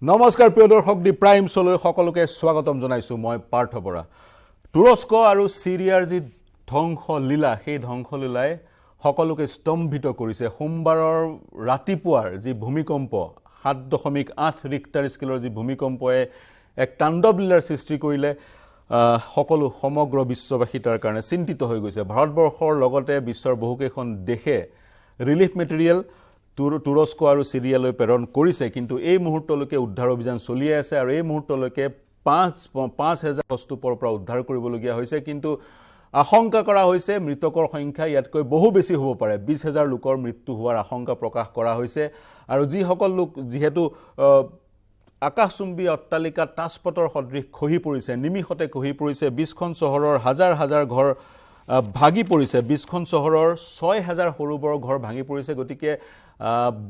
নমস্কাৰ প্ৰিয় দৰ্শক দি প্ৰাইম শোলৈ সকলোকে স্বাগতম জনাইছো মই পাৰ্থ বৰা তুৰস্ক আৰু সিৰিয়াৰ যি ধ্বংসলীলা সেই ধ্বংসলীলাই সকলোকে স্তম্ভিত কৰিছে সোমবাৰৰ ৰাতিপুৱাৰ যি ভূমিকম্প 7.8 ৰিক্টাৰ স্কেলৰ যি ভূমিকম্পয়ে এক তাণ্ডৱ লীলাৰ সৃষ্টি কৰিলে সকলো সমগ্ৰ বিশ্ববাসী তাৰ কাৰণে চিন্তিত হৈ গৈছে ভাৰতবৰ্ষৰ লগতে বিশ্বৰ বহুকেইখন দেশে ৰিলিফ মেটেৰিয়েল তুৰস্ক আৰু সিৰিয়ালৈ প্ৰেৰণ কৰিছে কিন্তু এই মুহূৰ্তলৈকে উদ্ধাৰ অভিযান চলি আছে আৰু এই মুহূৰ্তলৈকে 5000 স্তূপৰ পৰা উদ্ধাৰ কৰিবলগীয়া হৈছে কিন্তু আশংকা কৰা হৈছে মৃতকৰ সংখ্যা ইয়াতকৈ বহু বেছি হ'ব পাৰে 20000 লোকৰ মৃত্যু হোৱাৰ আশংকা প্ৰকাশ কৰা হৈছে আৰু যি সকল লোক যেহেতু আকাশচুম্বী অট্টালিকা তাজপটৰ সদৃশ খহি পৰিছে নিমিষতে খহি পৰিছে 20খন চহৰৰ হাজাৰ হাজাৰ ঘৰ ভাগি পৰিছে 20খন চহৰৰ 6000 সৰু বৰ ঘৰ ভাগি পৰিছে গতিকে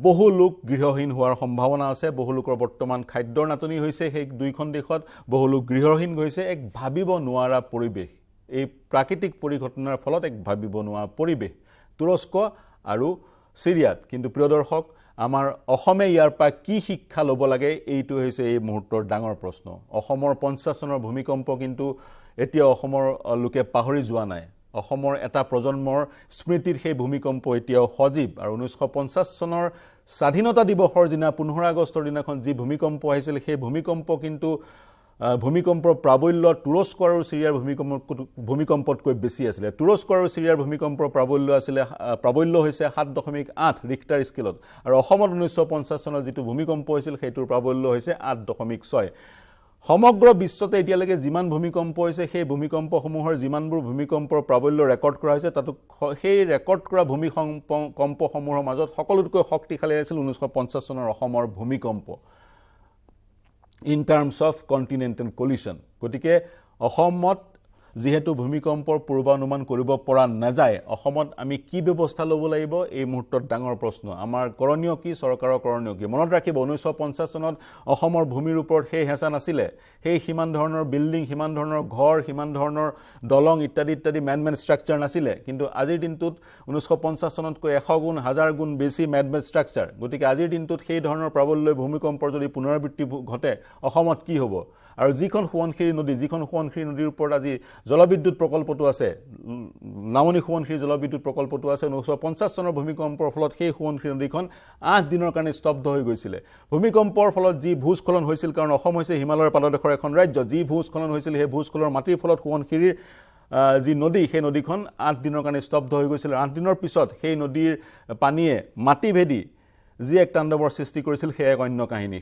বহু লোক গৃহহীন হোৱাৰ সম্ভাৱনা আছে বহু লোকৰ বৰ্তমান খাদ্যৰ নাটনি হৈছে সেই দুইখন দেশত বহু লোক গৃহহীন হৈছে এক ভাবিব নোৱাৰা পৰিবেশ এই প্ৰাকৃতিক পৰিঘটনাৰ ফলত এক ভাবিব নোৱাৰা পৰিবেশ তুৰস্ক আৰু সিৰিয়াত কিন্তু প্ৰিয় দৰ্শক আমাৰ অসমে ইয়াৰ পৰা কি শিক্ষা ল'ব লাগে এইটো হৈছে এই মুহূৰ্তৰ ডাঙৰ প্ৰশ্ন অসমৰ 50 চনৰ ভূমিকম্প কিন্তু এতিয়া অসমৰ লোকে পাহৰি যোৱা নাই অসমৰ এটা প্ৰজন্মৰ স্মৃতিৰ সেই ভূমিকম্প এতিয়াও সজীৱ আৰু 1950 চনৰ স্বাধীনতা দিৱসৰ দিনা 15 আগষ্টৰ দিনাখন যি ভূমিকম্প আহিছিল সেই ভূমিকম্প কিন্তু ভূমিকম্পৰ প্ৰাবল্য তুৰস্ক আৰু সিৰিয়াৰ ভূমিকম্পতকৈ বেছি আছিল তুৰস্ক আৰু সিৰিয়াৰ ভূমিকম্পৰ প্ৰাবল্য হৈছে 7.8 ৰিক্টাৰ স্কেলত আৰু অসমত 1950 চনৰ যিটো ভূমিকম্প হৈছিল সেইটোৰ প্ৰাবল্য হৈছে 8.6 সমগ্ৰ বিশ্বতে এতিয়ালৈকে যিমান ভূমিকম্প হৈছে সেই ভূমিকম্পসমূহৰ যিমানবোৰ ভূমিকম্পৰ প্ৰাবল্য ৰেকৰ্ড কৰা হৈছে তাতো সেই ৰেকৰ্ড কৰা ভূমিকম্পসমূহৰ মাজত সকলোতকৈ শক্তিশালী আছিল 1950 চনৰ অসমৰ ভূমিকম্প in terms of continental collision গতিকে অসমত যেহেতু ভূমিকম্পৰ পূৰ্বানুমান কৰিব পৰা নাযায় অসমত আমি কি ব্যৱস্থা ল'ব লাগিব এই মুহূৰ্তত ডাঙৰ প্ৰশ্ন আমাৰ কৰণীয় কি চৰকাৰৰ কৰণীয় কি মনত ৰাখিব 1950 চনত অসমৰ ভূমিৰ ওপৰত সেই হেঁচা নাছিলে সেই হিমান ধৰণৰ বিল্ডিং হিমান ধৰণৰ ঘৰ হিমান ধৰণৰ দলং ইত্যাদি ইত্যাদি ম্যান ষ্ট্ৰাকচাৰ নাছিলে কিন্তু আজিৰ দিনটোত 1950 চনতকৈ 100 গুণ 1000 গুণ বেছি ম্যান ষ্ট্ৰাকচাৰ গতিকে আজিৰ দিনটোত সেই ধৰণৰ প্ৰাবল্য ভূমিকম্পৰ যদি পুনৰাবৃত্তি ঘটে অসমত কি হ'ব আৰু যিখন সোৱণশিৰি নদীৰ ওপৰত আজি জলবিদ্যুৎ প্ৰকল্পটো আছে নামনি সোৱণশিৰি জলবিদ্যুৎ প্ৰকল্পটো আছে 1950 চনৰ ভূমিকম্পৰ ফলত সেই সোৱণশিৰি নদীখন 8 দিনৰ কাৰণে স্তব্ধ হৈ গৈছিল ভূমিকম্পৰ ফলত যি ভূস্খলন হৈছিল কাৰণ অসম হৈছে হিমালয়ৰ পাদদেশৰ এখন ৰাজ্য যি ভূস্খলন হৈছিল সেই ভূস্খলনৰ মাটিৰ ফলত সোৱণশিৰিৰ যি নদী সেই নদীখন 8 দিনৰ কাৰণে স্তব্ধ হৈ গৈছিল 8 দিনৰ পিছত সেই নদীৰ পানীয়ে মাটি ভেদি যি এক তাণ্ডৱৰ সৃষ্টি কৰিছিল সেই এক অন্য কাহিনী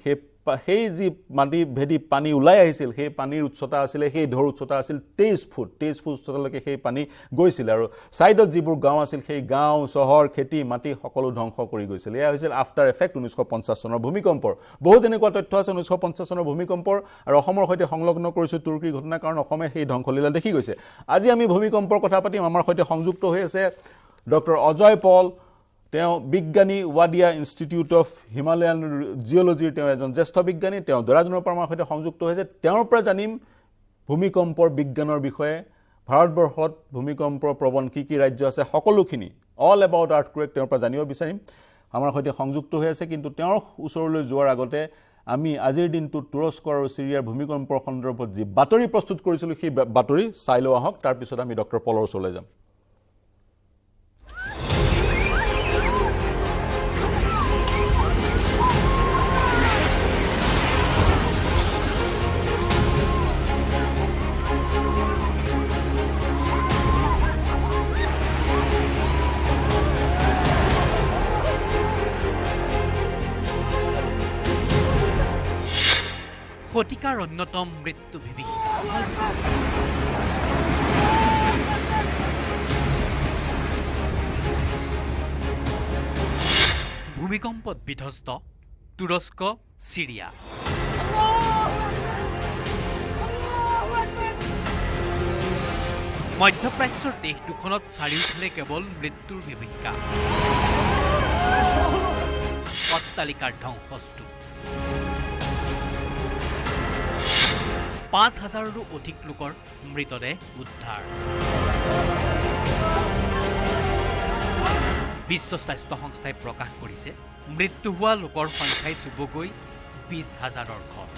সেই যি মাটি ভেদি পানী ওলাই আহিছিল সেই পানীৰ উচ্চতা আছিল সেই ঢৌৰ উচ্চতা আছিল 23 ফুট উচ্চতালৈকে সেই পানী গৈছিল আৰু সাইডত যিবোৰ গাঁও আছিল সেই গাঁও চহৰ খেতি মাটি সকলো ধ্বংস কৰি গৈছিল এয়া হৈছিল আফটাৰ এফেক্ট 1950 চনৰ ভূমিকম্পৰ বহুত এনেকুৱা তথ্য আছে 1950 চনৰ ভূমিকম্পৰ আৰু অসমৰ সৈতে সংলগ্ন কৰিছো তুৰ্কীৰ ঘটনা কাৰণ অসমে সেই ধ্বংসলীলা দেখি গৈছে আজি আমি ভূমিকম্পৰ কথা পাতিম আমাৰ সৈতে সংযুক্ত হৈ আছে ডক্টৰ অজয় পল তেওঁ বিজ্ঞানী ওয়াডিয়া ইনষ্টিটিউট অফ হিমালয়ান জিঅলজিৰ তেওঁ এজন জ্যেষ্ঠ বিজ্ঞানী তেওঁ দৰাজনৰ পৰা আমাৰ সৈতে সংযুক্ত হৈছে তেওঁৰ পৰা জানিম ভূমিকম্পৰ বিজ্ঞানৰ বিষয়ে ভাৰতবৰ্ষত ভূমিকম্পৰ প্ৰৱণ কি ৰাজ্য আছে সকলোখিনি অল এবাউট আৰ্থকুৱেক তেওঁৰ পৰা জানিব বিচাৰিম আমাৰ সৈতে সংযুক্ত হৈ আছে কিন্তু তেওঁৰ ওচৰলৈ যোৱাৰ আগতে আমি আজিৰ দিনটো তুৰস্ক আৰু সিৰিয়াৰ ভূমিকম্পৰ সন্দৰ্ভত যি বাতৰি প্ৰস্তুত কৰিছিল সেই বাতৰি চাই লওঁ আহক তাৰ পিছত আমি ডক্টৰ পলৰ ওচৰলৈ যাম শতিকাৰ অন্যতম মৃত্যু বিভীষিকা ভূমিকম্পত বিধ্বস্ত তুৰস্ক সিৰিয়া মধ্যপ্ৰাচ্যৰ দেশ দুখনত চাৰিওফালে কেৱল মৃত্যুৰ বিভীষিকা অট্টালিকাৰ ধ্বংসস্তূপ 5000ৰো অধিক লোকৰ মৃতদেহ উদ্ধাৰ বিশ্ব স্বাস্থ্য সংস্থাই প্ৰকাশ কৰিছে মৃত্যু হোৱা লোকৰ সংখ্যাই চুবগৈ 20,000-ৰ ঘৰ।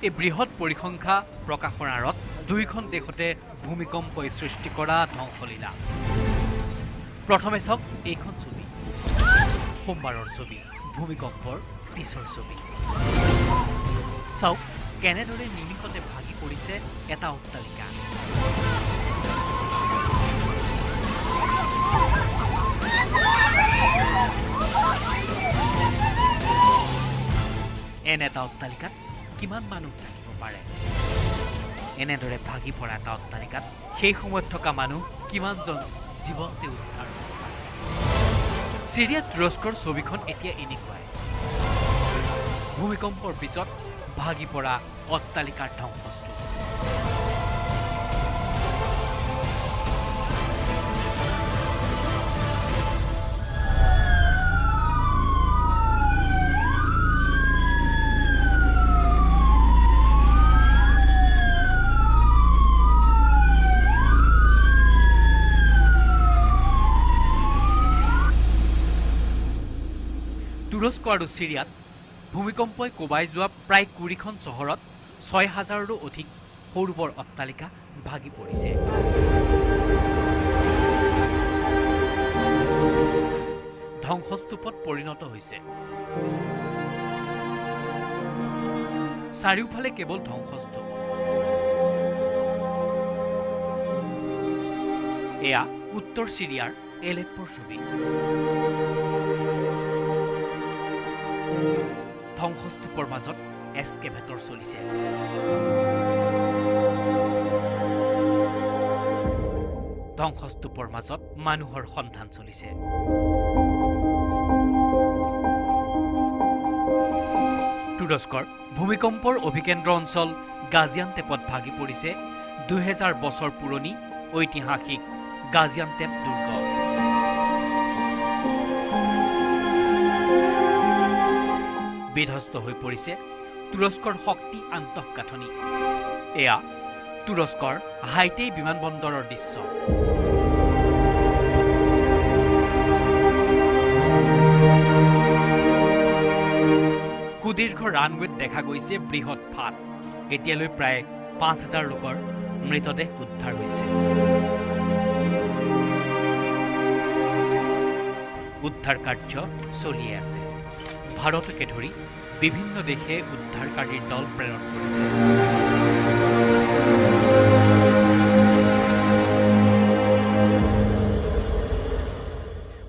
এই বৃহৎ পৰিসংখ্যা প্ৰকাশৰ আঁৰত দুইখন দেশতে ভূমিকম্পই সৃষ্টি কৰা ধ্বংসলীলা। প্ৰথমে চাওক এইখন ছবি, সোমবাৰৰ ছবি, ভূমিকম্পৰ পিছৰ ছবি। চাওক কেনেদৰে নিমিষতে ভাগি পৰিছে এটা অট্টালিকা। এনে এটা অট্টালিকাত কিমান মানুহ থাকিব পাৰে? এনেদৰে ভাগি পৰা এটা অট্টালিকাত সেই সময়ত থকা মানুহ কিমানজন জীৱন্তে উদ্ধাৰ হ'ব পাৰে? চিৰিয়া তুৰস্কৰ ছবিখন এতিয়া এনেকুৱাই। ভূমিকম্পৰ পিছত ভাগি পৰা অট্টালিকাৰ ধ্বংসস্তূপ। তুৰস্ক আৰু চিৰিয়াত ভূমিকম্পই কোবাই যোৱা প্ৰায় 20খন চহৰত 6,000ৰো অধিক সৰু বৰ অট্টালিকা ভাগি পৰিছে। ধ্বংসস্তূপত পৰিণত হৈছে। চাৰিওফালে কেৱল ধ্বংসস্তূপ। এয়া উত্তৰ চিৰিয়াৰ এলেপ্পোৰ ছবি। ধ্বংসস্তূপৰ মাজত এক্সকেভেটৰ চলিছে। ধ্বংসস্তূপৰ মাজত মানুহৰ সন্ধান চলিছে। তুৰস্কৰ ভূমিকম্পৰ অভিকেন্দ্ৰ অঞ্চল গাজিয়ান্তেপত ভাগি পৰিছে 2000 বছৰ পুৰণি ঐতিহাসিক গাজিয়ান্তেপ দুৰ্গ। বিধ্বস্ত হৈ পৰিছে তুৰস্কৰ শক্তি আন্তঃগাঁথনি। এয়া তুৰস্কৰ হাইটেই বিমানবন্দৰৰ দৃশ্য। সুদীৰ্ঘ ৰানৱেত দেখা গৈছে বৃহৎ ফাট। এতিয়ালৈ প্ৰায় 5,000 লোকৰ মৃতদেহ উদ্ধাৰ হৈছে। উদ্ধাৰ কাৰ্য চলিয়ে আছে। ভাৰতকে ধৰি বিভিন্ন দেশে উদ্ধাৰকাৰীৰ দল প্ৰেৰণ কৰিছে।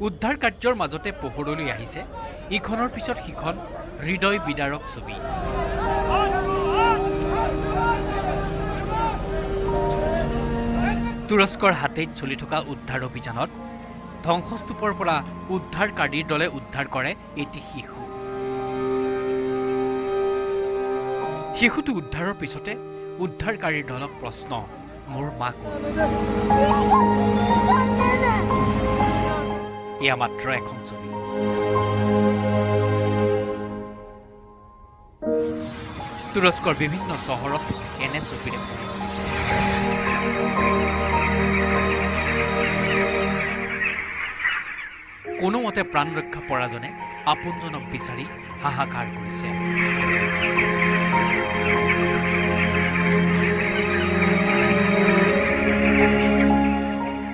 উদ্ধাৰ কাৰ্যৰ মাজতে পোহৰলৈ আহিছে ইখনৰ পিছত সিখন হৃদয় বিদাৰক ছবি। তুৰস্কৰ হাতেত চলি থকা উদ্ধাৰ অভিযানত ধ্বংসস্তূপৰ পৰা উদ্ধাৰকাৰীৰ দলে উদ্ধাৰ কৰে এটি শিশু। শিশুটো উদ্ধাৰৰ পিছতে উদ্ধাৰকাৰীৰ দলক প্ৰশ্ন, মোৰ মা ক'ত? এয়া মাত্ৰ এখন ছবি। তুৰস্কৰ বিভিন্ন চহৰত এনে ছবিৰে ভৰি পৰিছে। কোনোমতে প্ৰাণ ৰক্ষা পৰাজনে আপোনজনক বিচাৰি হাহাকাৰ কৰিছে।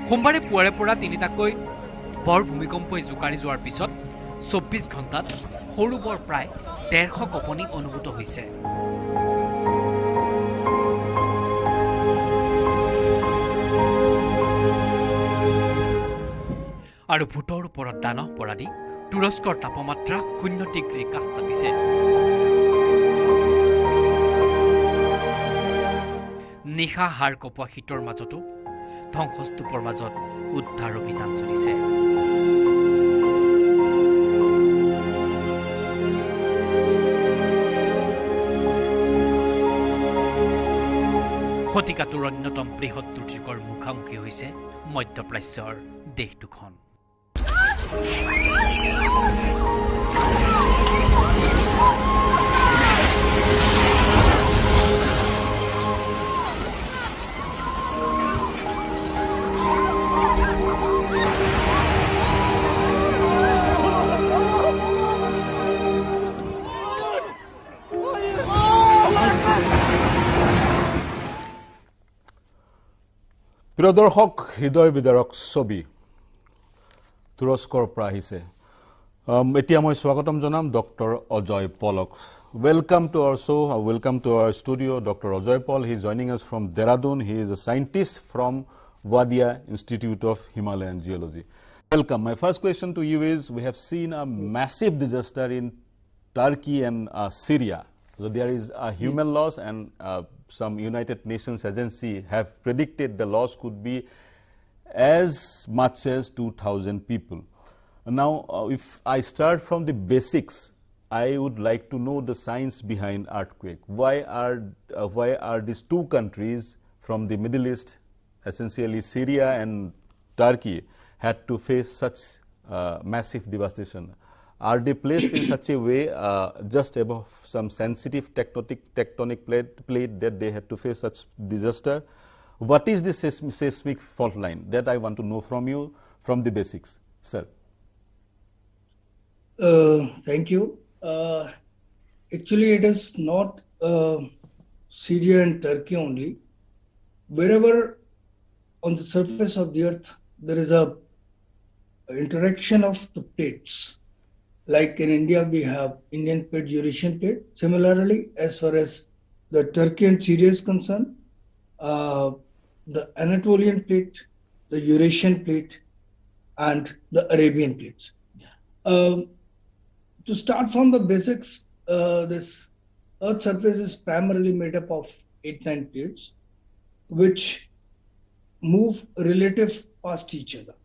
সোমবাৰে পুৱাৰে পৰা তিনিটাকৈ বৰ ভূমিকম্পই জোকাৰি যোৱাৰ পিছত 24 ঘণ্টাত সৰু বৰ প্ৰায় 150 কঁপনি অনুভূত হৈছে। আৰু ভূতৰ ওপৰত দানহ পৰা দি তুৰস্কৰ তাপমাত্ৰা 0 ডিগ্ৰী কাষ চাপিছে। নিশা হাৰ কপোৱা শীতৰ মাজতো ধ্বংসস্তূপৰ মাজত উদ্ধাৰ অভিযান চলিছে। শতিকাটোৰ অন্যতম বৃহৎ দুৰ্যোগৰ মুখামুখি হৈছে মধ্যপ্ৰাচ্যৰ দেশ দুখন। প্ৰিয় দৰ্শক হৃদয় বিদাৰক ছবি তুৰস্কৰ পৰা আহিছে এতিয়া মই স্বাগতম জনাম doctor Ajay Palak welcome to our show welcome to our studio Dr. Ajay Paul he is joining us from Dehradun he is a scientist from Wadia Institute of Himalayan Geology welcome my first question to you is we have seen a massive disaster in Turkey and Syria so there is a human loss and some United Nations agency have predicted the loss could be as much as 2,000 people. Now, if I start from the basics, I would like to know the science behind earthquake. Why are these two countries from the Middle East, essentially Syria and Turkey, had to face such massive devastation? Are they placed in such a way just above some sensitive tectonic plate that they had to face such disaster? What is the seismic fault line? That I want to know from you, from the basics, sir. Thank you. Actually, it is not Syria and Turkey only. Wherever on the surface of the earth there is a interaction of the plates. Like in India, we have Indian plate, Eurasian plate. Similarly, as far as the Turkey and Syria is concerned, the Anatolian plate, the Eurasian plate, and the Arabian plates. To start from the basics, this Earth's surface is primarily made up of 8-9 plates, which move relative past each other.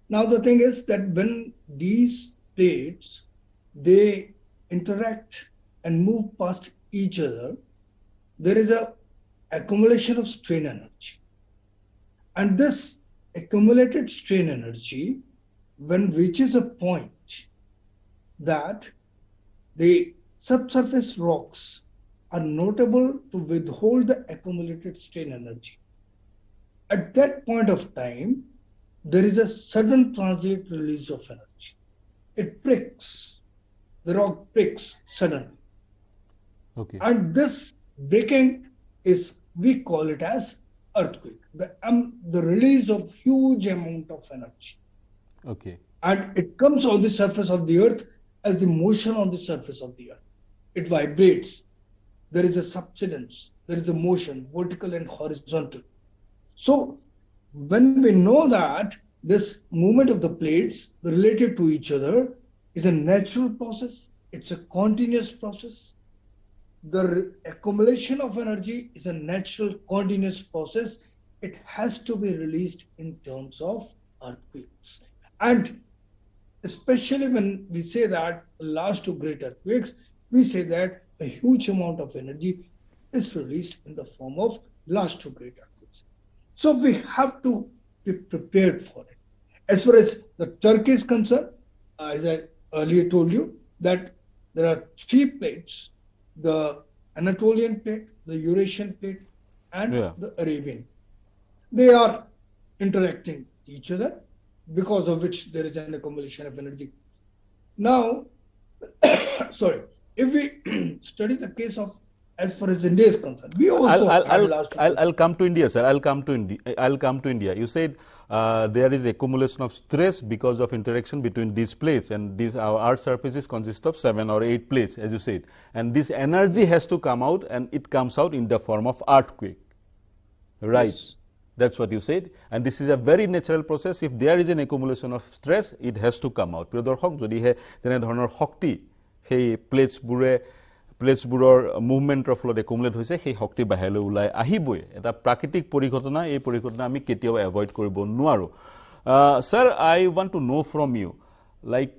Now the thing is that when these plates, they interact and move past each other, there is a accumulation of strain energy. And this accumulated strain energy, when reaches a point that the subsurface rocks are notable to withhold the accumulated strain energy. At that point of time, there is a sudden transient release of energy. It pricks, the rock pricks suddenly. Okay. And this breaking is, we call it as earthquake, the release of huge amount of energy. Okay. And it comes on the surface of the earth as the motion on the surface of the earth. It vibrates. There is a subsidence. There is a motion, vertical and horizontal. So when we know that this movement of the plates related to each other is a natural process, it's a continuous process. The accumulation of energy is a natural continuous process. It has to be released in terms of earthquakes. And especially when we say that last two great earthquakes, we say that a huge amount of energy is released in the form of last two great earthquakes. So we have to be prepared for it. As far as the Turkey is concerned, as I earlier told you, that there are 3 plates, the Anatolian plate, the Eurasian plate, and the Arabian. They are interacting with each other, because of which there is an accumulation of energy. Now, sorry, if we study the case of, as far as India is concerned, we also I'll come to India, sir. I'll come to India. You said there is accumulation of stress because of interaction between these plates, and these our Earth's surfaces consist of 7 or 8 plates, as you said, and this energy has to come out, and it comes out in the form of earthquake. Right. Yes. That's what you said, and this is a very natural process. If there is an accumulation of stress, it has to come out. প্ৰিয় দৰ্শক যদিহে তেনে ধৰণৰ শক্তি সেই প্লেটছবোৰৰ মুভমেণ্টৰ ফলত accumulate হৈছে সেই শক্তি বাহিৰলৈ ওলাই আহিবই এটা প্ৰাকৃতিক পৰিঘটনা এই পৰিঘটনা আমি কেতিয়াও এভয়েড কৰিব নোৱাৰো sir I want to know from you like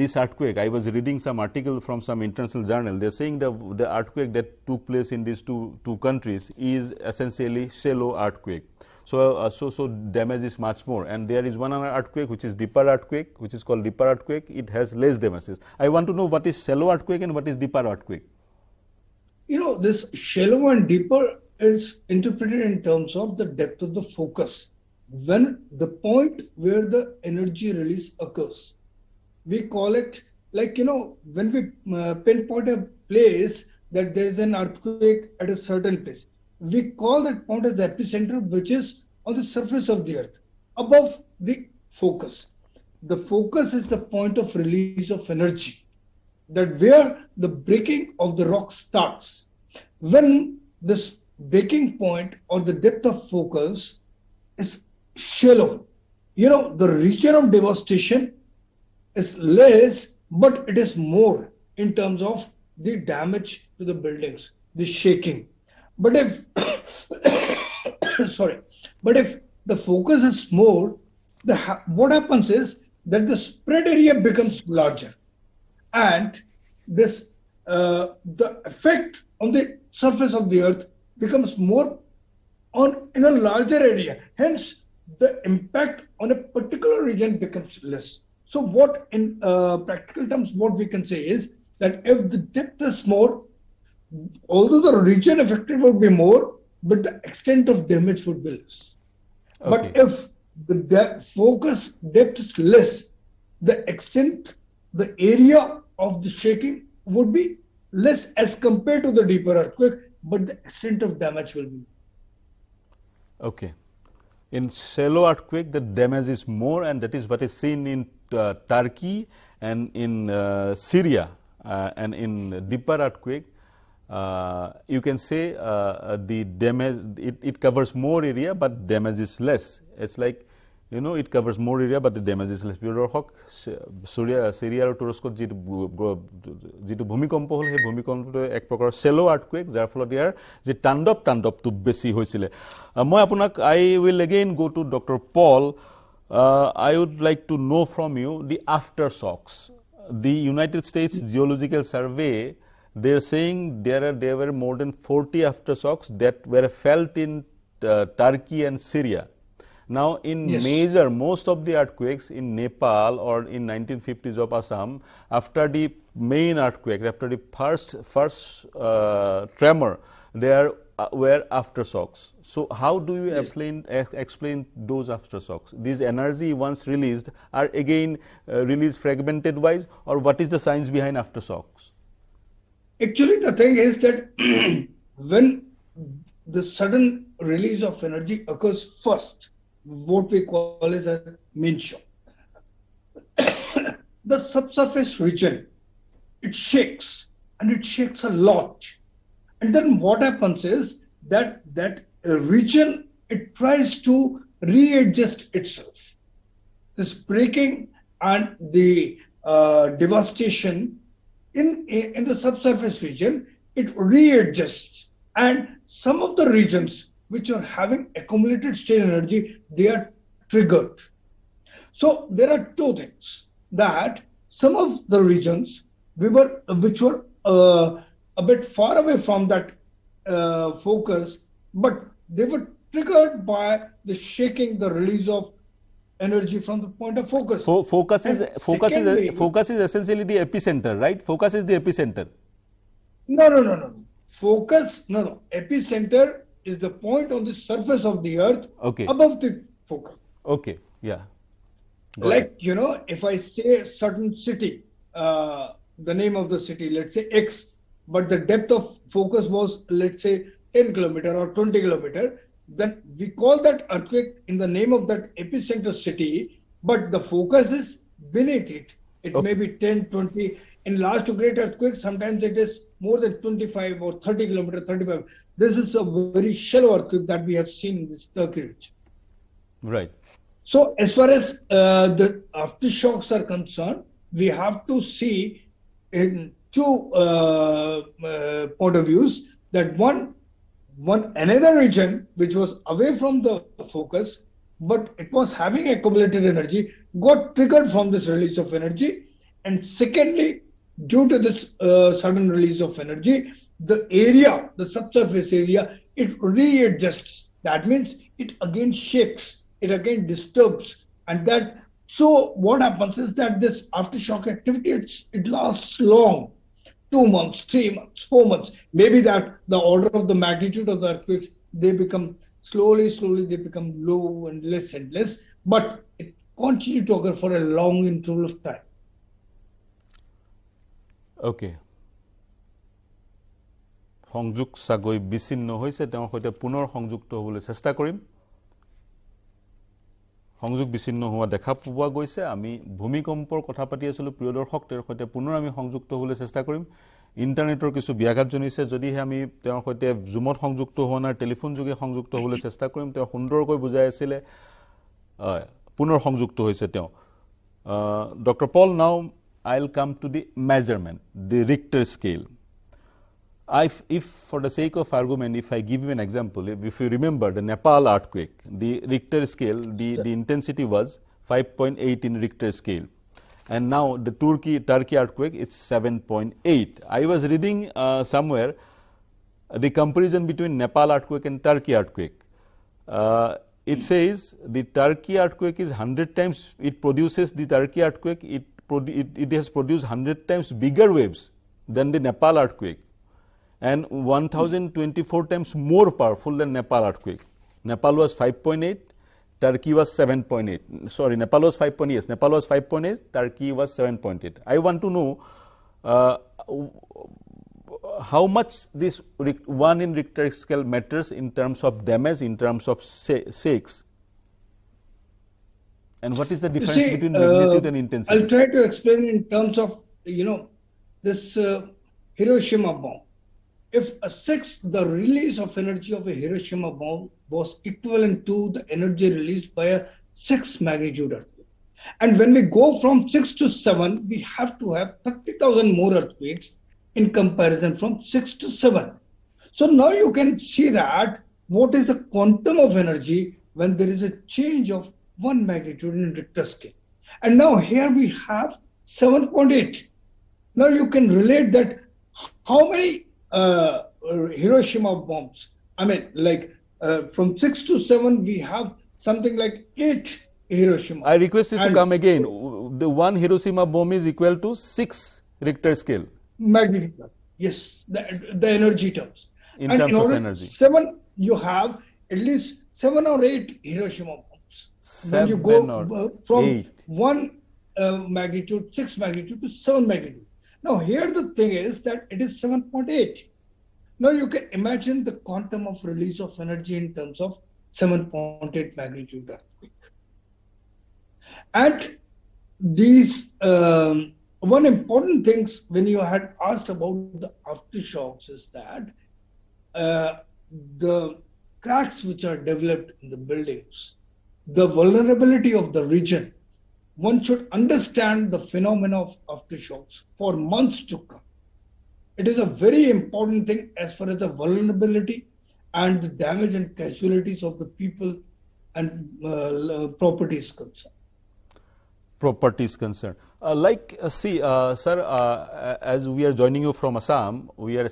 this earthquake I was reading some article from some international journal they're saying the earthquake that took place in these two countries is essentially shallow earthquake so damage is much more and there is one other earthquake which is deeper earthquake which is called deeper earthquake it has less damages I want to know what is shallow earthquake and what is deeper earthquake you know this shallow and deeper is interpreted in terms of the depth of the focus when the point where the energy release occurs we call it like when we pinpoint a place that there is an earthquake at a certain place we call that point as the epicenter, which is on the surface of the earth, above the focus. The focus is the point of release of energy, that where the breaking of the rock starts. When this breaking point or the depth of focus is shallow, the region of devastation is less, but it is more in terms of the damage to the buildings, the shaking. But if but if the focus is more, what happens is that the spread area becomes larger, and this the effect on the surface of the earth becomes more in a larger area. Hence, the impact on a particular region becomes less. So, what in practical terms, what we can say is that if the depth is more, although the region affected would be more, but the extent of damage would be less. Okay. But if the focus depth is less, the extent, the area of the shaking would be less as compared to the deeper earthquake, but the extent of damage will be. Okay. In shallow earthquake, the damage is more, and that is what is seen in Turkey and in Syria. And in deeper earthquake, you can say the damage, it covers more area, but damage is less. It's like, it covers more area, but the damage is less. Syria আৰু তুৰস্কত যিটো ভূমিকম্প হ'ল, সেই ভূমিকম্পটো এক প্ৰকাৰৰ shallow earthquake, যাৰ ফলত ইয়াৰ যে তাণ্ডৱটো বেছি হৈছিলে। মই আপোনাক I will again go to Dr. Paul. I would like to know from you the aftershocks. The United States Geological Survey, they're saying there were more than 40 aftershocks that were felt in Turkey and Syria. Now, in Yes. most of the earthquakes in Nepal or in 1950s of Assam, after the main earthquake, after the first tremor, there were aftershocks. So, how do you explain those aftershocks? These energy once released are again released fragmented wise, or what is the science behind aftershocks? Actually, the thing is that when the sudden release of energy occurs first, what we call is a main shock. The subsurface region, it shakes, and it shakes a lot. And then what happens is that region, it tries to readjust itself. This breaking and the devastation in the subsurface region, it readjusts. And some of the regions which are having accumulated strain energy, they are triggered. So there are two things, that some of the regions which were a bit far away from that focus, but they were triggered by the shaking, the release of energy from the point of focus. Focus is essentially the epicenter, right? Focus is the epicenter. No. Epicenter is the point on the surface of the earth, above the focus. Okay, yeah. Like, if I say a certain city, the name of the city, let's say X, but the depth of focus was, let's say, 10 kilometer or 20 kilometer, then we call that earthquake in the name of that epicenter city, but the focus is beneath it. It may be 10, 20. In large to great earthquakes, sometimes it is more than 25 or 30 kilometer, 35. This is a very shallow earthquake that we have seen in this Turkey region. Right. So, as far as the aftershocks are concerned, we have to see in two point of views, that another region which was away from the focus, but it was having accumulated energy, got triggered from this release of energy. And secondly, due to this sudden release of energy, the area, the subsurface area, it readjusts. That means it again shakes, it again disturbs. And so what happens is that this aftershock activity, it lasts long. 2 months, 3 months, 4 months. Maybe that the order of the magnitude of the earthquakes, they become slowly, they become low and less, but it continues to occur for a long interval of time. Okay. সংযোগ সাগৈ বিচ্ছিন্ন হৈছে তেওঁৰ সৈতে পুনৰ সংযুক্ত হ'বলৈ চেষ্টা কৰিম সংযোগ বিচ্ছিন্ন হোৱা দেখা পোৱা গৈছে আমি ভূমিকম্পৰ কথা পাতি আছিলোঁ প্ৰিয় দৰ্শক তেওঁৰ সৈতে পুনৰ আমি সংযুক্ত হ'বলৈ চেষ্টা কৰিম ইন্টাৰনেটৰ কিছু ব্যাঘাত জনিছে যদিহে আমি তেওঁৰ সৈতে জুমত সংযুক্ত হোৱা নাই টেলিফোন যোগে সংযুক্ত হ'বলৈ চেষ্টা কৰিম তেওঁ সুন্দৰকৈ বুজাই আছিল পুনৰ সংযুক্ত হৈছে তেওঁ Dr. Paul, now I'll come to the measurement, the Richter scale. If for the sake of argument, if I give you an example, if you remember the Nepal earthquake, the Richter scale, the intensity was 5.8 in Richter scale. And now the Turkey earthquake, it's 7.8. I was reading somewhere the comparison between Nepal earthquake and Turkey earthquake. It says the Turkey earthquake is 100 times, it produces the Turkey earthquake, it has produced 100 times bigger waves than the Nepal earthquake and 1024 times more powerful than Nepal earthquake. Nepal was 5.8, Turkey was 7.8. Sorry, Nepal was 5.8. Yes, Nepal was 5.8, Turkey was 7.8. I want to know how much this 1 in Richter scale matters in terms of damage, in terms of shakes, and what is the difference between magnitude and intensity? I'll try to explain in terms of this Hiroshima bomb. If the release of energy of a Hiroshima bomb was equivalent to the energy released by a 6 magnitude earthquake, and when we go from 6 to 7, we have to have 30,000 more earthquakes in comparison from 6 to 7. So now you can see that what is the quantum of energy when there is a change of 1 magnitude in Richter scale. And now here we have 7.8. Now you can relate that how many Hiroshima bombs, I mean like from 6 to 7 we have something like 8 Hiroshima. I request you to come again. The 1 Hiroshima bomb is equal to 6 Richter scale. Magnitude, yes, the energy terms. In and terms in of order energy. 7, you have at least 7 or 8 Hiroshima bombs. When you go from 1 magnitude, 6 magnitude to 7 magnitude. Now here the thing is that it is 7.8. Now you can imagine the quantum of release of energy in terms of 7.8 magnitude earthquake. And these one important things when you had asked about the aftershocks is that the cracks which are developed in the buildings, the vulnerability of the region, one should understand the phenomena of aftershocks for months to come. It is a very important thing as far as the vulnerability and the damage and casualties of the people and property is concerned. Property is concerned. Sir, as we are joining you from Assam, we are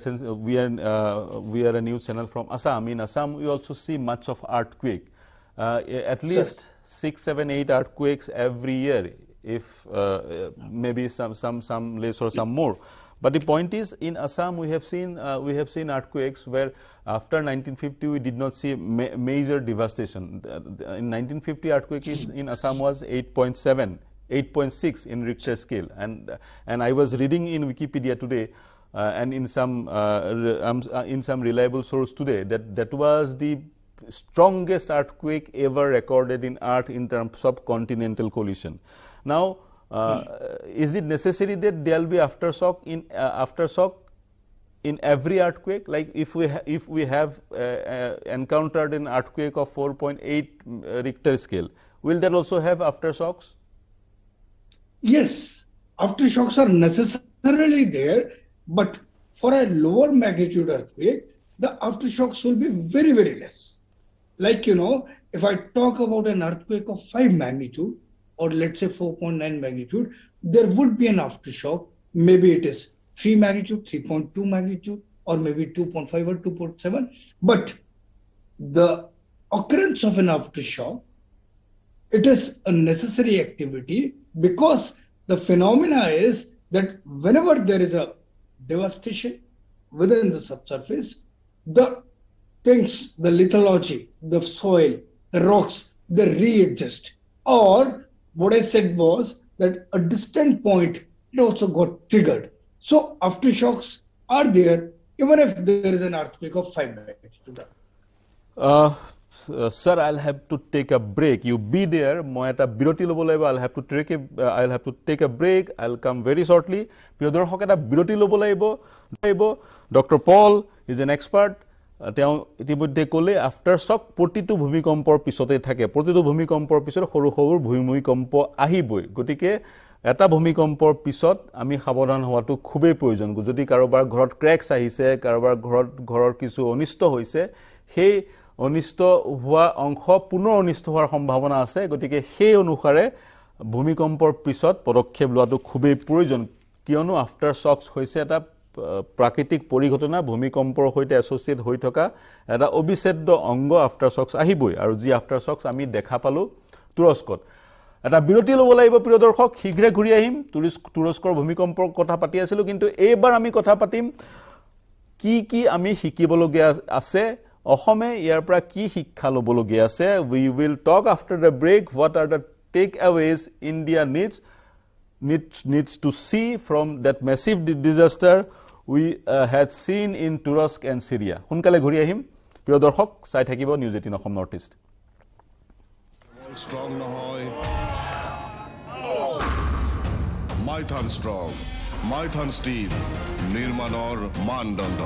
a news channel from Assam. In Assam, we also see much of earthquake. At least 6, 7, 8 earthquakes every year, if maybe some less or some more. But the point is, in Assam, we have seen earthquakes where after 1950 we did not see major devastation. In 1950, earthquake in Assam was 8.7. 8.6 in Richter scale, and I was reading in Wikipedia today and in some reliable source today that was the strongest earthquake ever recorded in Earth in terms of continental collision. Now, is it necessary that there will be aftershock in every earthquake? Like if we have encountered an earthquake of 4.8 Richter scale, will that also have aftershocks? Yes, aftershocks are necessarily there, but for a lower magnitude earthquake, the aftershocks will be very, very less. Like, if I talk about an earthquake of 5 magnitude, or let's say 4.9 magnitude, there would be an aftershock. Maybe it is 3 magnitude, 3.2 magnitude, or maybe 2.5 or 2.7. But the occurrence of an aftershock, it is a necessary activity because the phenomena is that whenever there is a devastation within the subsurface, the things, the lithology, the soil, the rocks, they readjust. Or what I said was that a distant point, it also got triggered. So aftershocks are there even if there is an earthquake of 5 magnitude. Sir, I'll have to take a break. You be there. মই এটা বিৰতি ল'ব লাগিব. I'll have to take a break. I'll come very shortly. প্ৰিয় দৰ্শক, এটা বিৰতি ল'ব লাগিব. Dr. Paul is an expert. তেওঁ ইতিমধ্যে ক'লে আফটাৰ শ্বক প্ৰতিটো ভূমিকম্পৰ পিছতে থাকে। প্ৰতিটো ভূমিকম্পৰ পিছত সৰু সৰু ভূমিকম্প আহিবই। গতিকে এটা ভূমিকম্পৰ পিছত আমি সাৱধান হোৱাটো খুবেই প্ৰয়োজন। যদি কাৰোবাৰ ঘৰত ক্ৰেকছ আহিছে, কাৰোবাৰ ঘৰৰ কিছু অনিষ্ট হৈছে, সেই অনিষ্ট হোৱা অংশ পুনৰ অনিষ্ট হোৱাৰ সম্ভাৱনা আছে। গতিকে সেই অনুসাৰে ভূমিকম্পৰ পিছত পদক্ষেপ লোৱাটো খুবেই প্ৰয়োজন, কিয়নো আফটাৰ শ্বকছ হৈছে এটা প্ৰাকৃতিক পৰিঘটনা, ভূমিকম্পৰ সৈতে এছ'চিয়েট হৈ থকা এটা অবিচ্ছেদ্য অংগ। আফটাৰ শ্বকছ আহিবই, আৰু যি আফটাৰ শ্বকছ আমি দেখা পালোঁ তুৰস্কত। এটা বিৰতি ল'ব লাগিব প্ৰিয় দৰ্শক, শীঘ্ৰে ঘূৰি আহিম। তুৰস্কৰ ভূমিকম্পৰ কথা পাতি আছিলোঁ, কিন্তু এইবাৰ আমি কথা পাতিম কি আমি শিকিবলগীয়া আছে, অসমে ইয়াৰ পৰা কি শিক্ষা ল'বলগীয়া আছে। We will talk after the break what are the takeaways India needs to see from that massive disaster we had seen in Turosk and Syria. সোনকালে ঘূৰি আহিম প্ৰিয় দৰ্শক, চাই থাকিব নিউজ 18 অসম নৰ্থ ইষ্ট। Strong নহয়, মাইথান ষ্ট্ৰং, মাইথান ষ্টীল নিৰ্মাণৰ মানদণ্ড।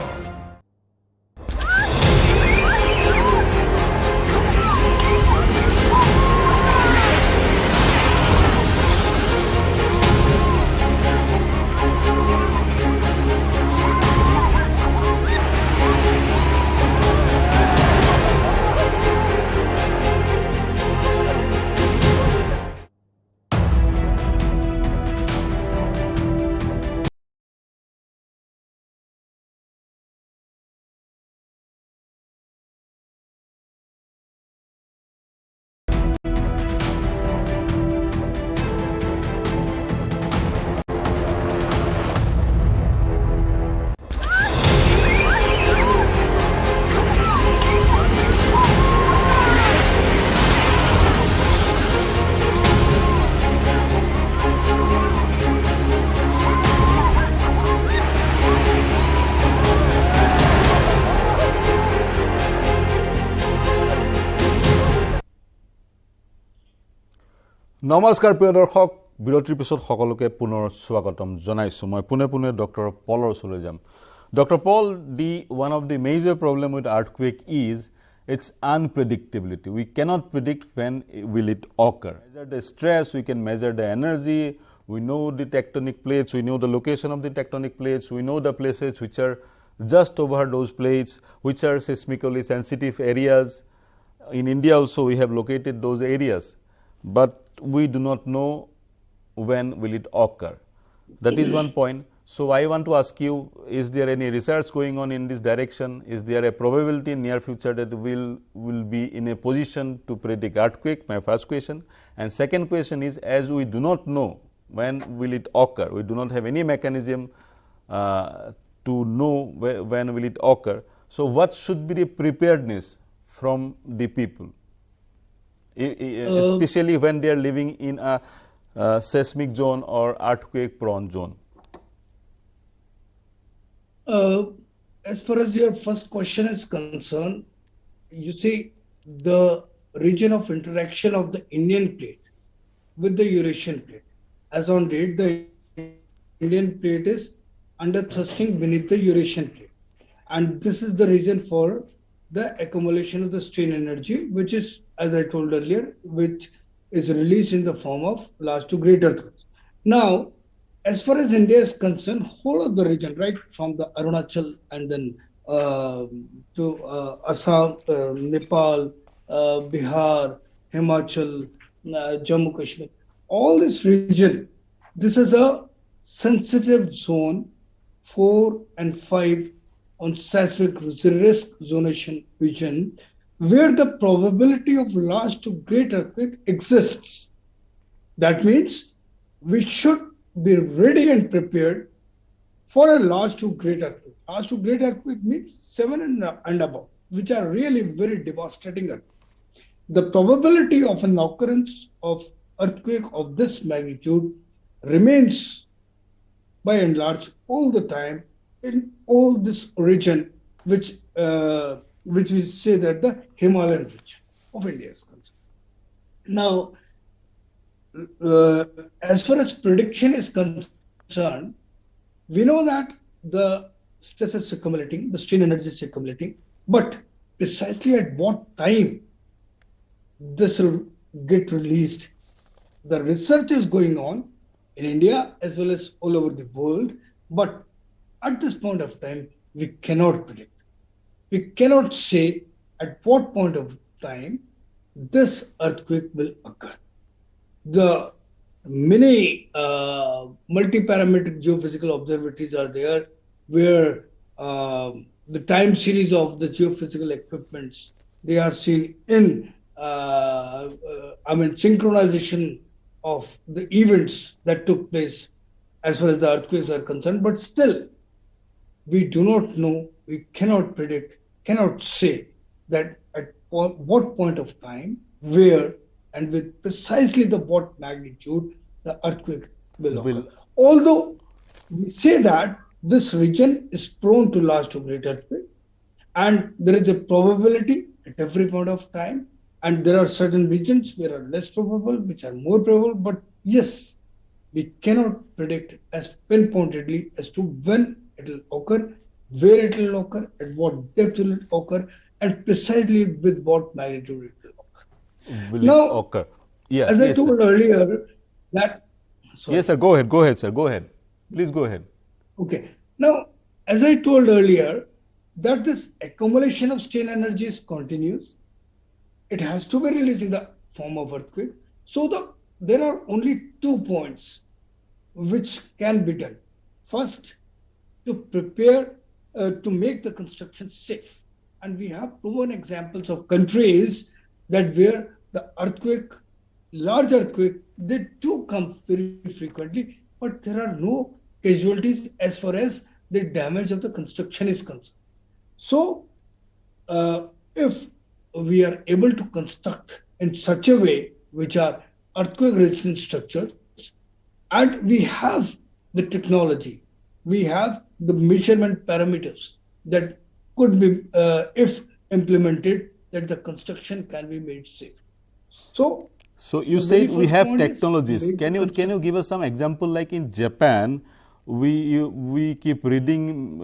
নমস্কাৰ প্ৰিয় দৰ্শক, বিৰতিৰ পিছত সকলোকে পুনৰ স্বাগতম জনাইছোঁ। মই পুনে ডক্টৰ পলৰ ওচৰলৈ যাম। Doctor Paul, one of the major problem with earthquake is its unpredictability. We cannot predict when will it occur. Measure the stress, we can measure the energy, we know the tectonic plates, we know the location of the tectonic plates, we know the places which are just over those plates, which are seismically sensitive areas. In India also we have located those areas, but we do not know when will it occur. That is one point. So I want to ask you, is there any research going on in this direction? Is there a probability in near future that will be in a position to predict earthquake? My first question. And second question is, as we do not know when will it occur, we do not have any mechanism to know when will it occur. So what should be the preparedness from the people, especially when they are living in a seismic zone or earthquake prone zone? As far as your first question is concerned, you see the region of interaction of the Indian plate with the Eurasian plate. As on date, the Indian plate is under thrusting beneath the Eurasian plate. And this is the reason for the accumulation of the strain energy, which is, as I told earlier, which is released in the form of large to great earthquakes. Now, as far as India is concerned, whole of the region, right from the Arunachal and then to Assam, Nepal, Bihar, Himachal, Jammu Kashmir, all this region, this is a sensitive zone 4 and 5 on seismic risk zonation region, where the probability of large to great earthquake exists. That means we should be ready and prepared for a large to great earthquake. Large to great earthquake means 7 and above, which are really very devastating earthquake. The probability of an occurrence of earthquake of this magnitude remains by and large all the time in all this region, which we say that the Himalayan region of India is concerned. Now, as far as prediction is concerned, we know that the stress is accumulating, the strain energy is accumulating, but precisely at what time this will get released, the research is going on in India as well as all over the world, but at this point of time, we cannot predict. We cannot say at what point of time this earthquake will occur. The many multi-parametric geophysical observatories are there where the time series of the geophysical equipments, they are seen in synchronization of the events that took place as far as the earthquakes are concerned, but still we do not know, we cannot predict, cannot say that at what point of time, where, and with precisely the what magnitude the earthquake will occur. Although we say that this region is prone to large to great earthquake, and there is a probability at every point of time, and there are certain regions where are less probable, which are more probable, but yes, we cannot predict as pinpointedly as to when it will occur, where it will occur, at what depth will it occur, and precisely with what magnitude it will occur. Will it occur? Yes, as I told earlier, that... Sorry. Yes, sir. Go ahead, sir. Go ahead. Please go ahead. Okay. Now, as I told earlier, that this accumulation of strain energy is continuous. It has to be released in the form of earthquake. So there are only 2 points which can be done. First, to prepare to make the construction safe. And we have proven examples of countries that where the earthquake, large earthquake, they do come very frequently, but there are no casualties as far as the damage of the construction is concerned. So, if we are able to construct in such a way which are earthquake resistant structures, and we have the technology, we have the measurement parameters that could be, if implemented, that the construction can be made safe. So you said we have technologies. Can you give us some example? Like in Japan, we keep reading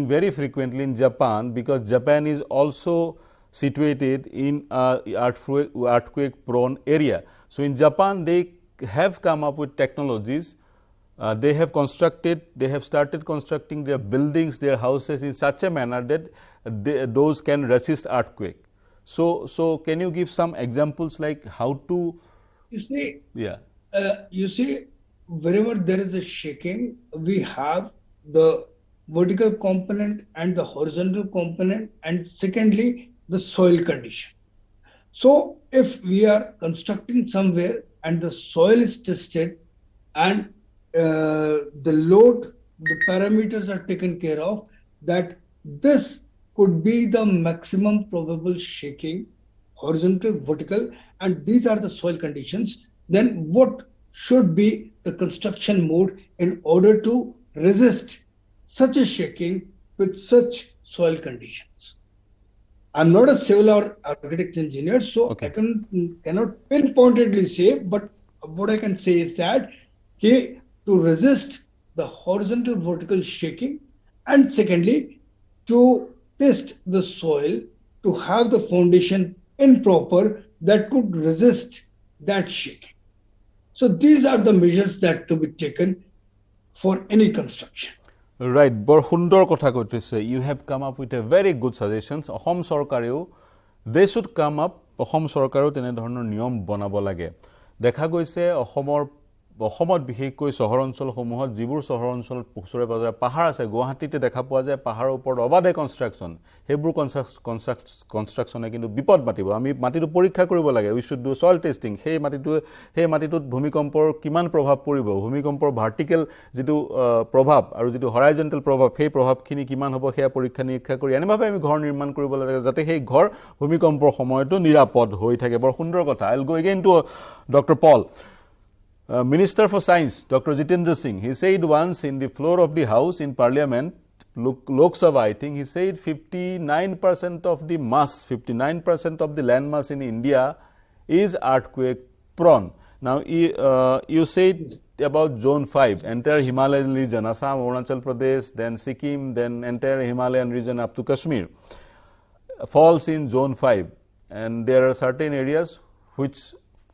very frequently in Japan, because Japan is also situated in earthquake prone area. So in Japan, they have come up with technologies. They have started constructing their buildings, their houses in such a manner that those can resist earthquake. So can you give some examples like how to? You see, yeah. You see, wherever there is a shaking, we have the vertical component and the horizontal component, and secondly, the soil condition. So if we are constructing somewhere and the soil is tested and the load, the parameters are taken care of, that this could be the maximum probable shaking, horizontal, vertical, and these are the soil conditions, then what should be the construction mode in order to resist such a shaking with such soil conditions? I'm not a civil or architect engineer, so okay. I cannot pinpointedly say, but what I can say is that to resist the horizontal vertical shaking, and secondly, to test the soil to have the foundation improper that could resist that shaking. So these are the measures that to be taken for any construction. Right, বৰ সুন্দৰ কথা কৈছে. You have come up with a very good suggestions. অসম চৰকাৰেও they should come up, অসম চৰকাৰেও তেনে ধৰণৰ নিয়ম বনাব লাগে. দেখা গৈছে অসমত বিশেষকৈ চহৰ অঞ্চলসমূহত যিবোৰ চহৰ অঞ্চল ওচৰে পাজৰে পাহাৰ আছে, গুৱাহাটীতে দেখা পোৱা যায় পাহাৰৰ ওপৰত অবাধে কনষ্ট্ৰাকচন, সেইবোৰ কনষ্ট্ৰাকচনে কিন্তু বিপদ মাতিব. আমি মাটিটো পৰীক্ষা কৰিব লাগে. We should do soil testing. সেই মাটিটোত ভূমিকম্পৰ কিমান প্ৰভাৱ পৰিব, ভূমিকম্পৰ ভাৰ্টিকেল যিটো প্ৰভাৱ আৰু যিটো হৰাইজেণ্টেল প্ৰভাৱ, সেই প্ৰভাৱখিনি কিমান হ'ব, সেয়া পৰীক্ষা নিৰীক্ষা কৰি এনেভাৱে আমি ঘৰ নিৰ্মাণ কৰিব লাগে যাতে সেই ঘৰ ভূমিকম্পৰ সময়তো নিৰাপদ হৈ থাকে. বৰ সুন্দৰ কথা. I will go again two doctor Paul. Minister for Science, Dr. Jitendra Singh, he said once in the floor of the House in Parliament, Lok Sabha, I think, he said 59% of the mass, 59% of the land mass in India is earthquake prone. Now, you said about Zone 5, entire Himalayan region, Assam, Arunachal Pradesh, then Sikkim, then entire Himalayan region up to Kashmir, falls in Zone 5. And there are certain areas which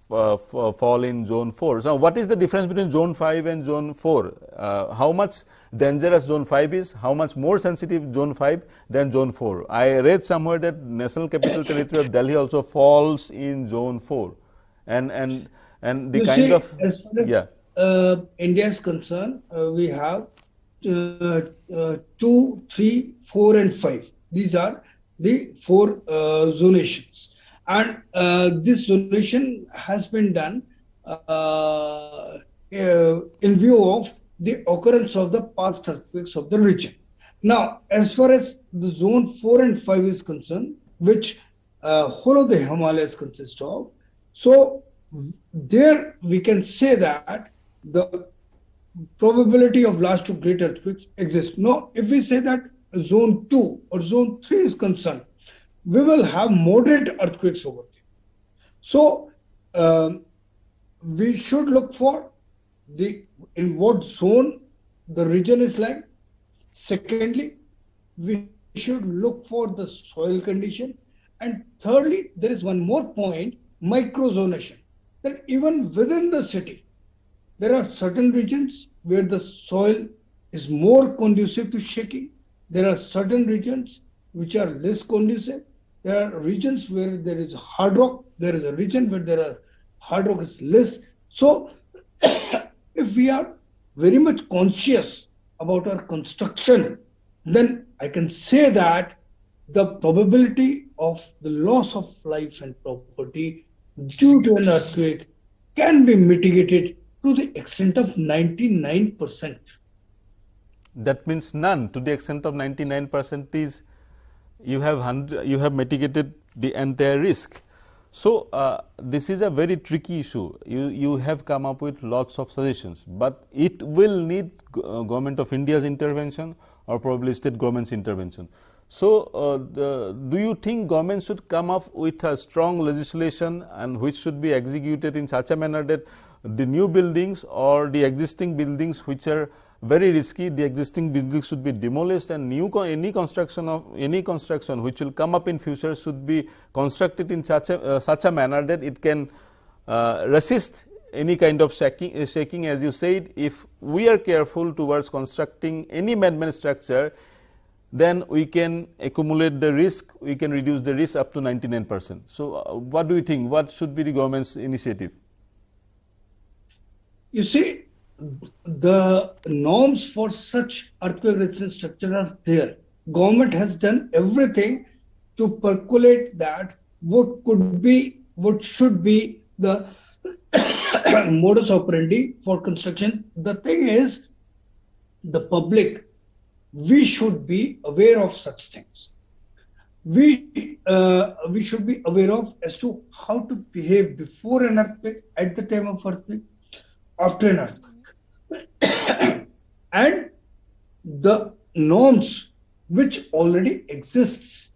fall in Zone 4. So, what is the difference between Zone 5 and Zone 4? How much dangerous Zone 5 is? How much more sensitive Zone 5 than Zone 4? I read somewhere that National Capital Territory of Delhi also falls in Zone 4. And the you kind see, of... as far as India is concerned, we have 2, 3, 4 and 5. These are the 4 zonations. And this zonation has been done in view of the occurrence of the past earthquakes of the region. Now, as far as the Zone 4 and 5 is concerned, which whole of the Himalayas consist of, so there we can say that the probability of large to great earthquakes exists. Now, if we say that Zone 2 or Zone 3 is concerned, we will have moderate earthquakes over there. So, we should look for in what zone the region is like. Secondly, we should look for the soil condition. And thirdly, there is one more point, microzonation. That even within the city, there are certain regions where the soil is more conducive to shaking. There are certain regions which are less conducive. There are regions where there is hard rock. There is a region where there are hard rock is less. So, if we are very much conscious about our construction, then I can say that the probability of the loss of life and property due to an earthquake can be mitigated to the extent of 99%. That means none. To the extent of 99% is you have mitigated the entire risk. So, this is a very tricky issue. You have come up with lots of suggestions, but it will need Government of India's intervention or probably state government's intervention. So, do you think government should come up with a strong legislation and which should be executed in such a manner that the new buildings or the existing buildings which are very risky, the existing buildings should be demolished, and any construction which will come up in future should be constructed in such a manner that it can resist any kind of shaking. As you said, if we are careful towards constructing any man-made structure, then we can accumulate the risk, we can reduce the risk up to 99%. So, what do you think? What should be the government's initiative? You see, the norms for such earthquake resistant structure are there. Government has done everything to percolate that what should be the modus operandi for construction. The thing is, the public, we should be aware of such things. We should be aware of as to how to behave before an earthquake, at the time of earthquake, after an earthquake. And the norms which already exists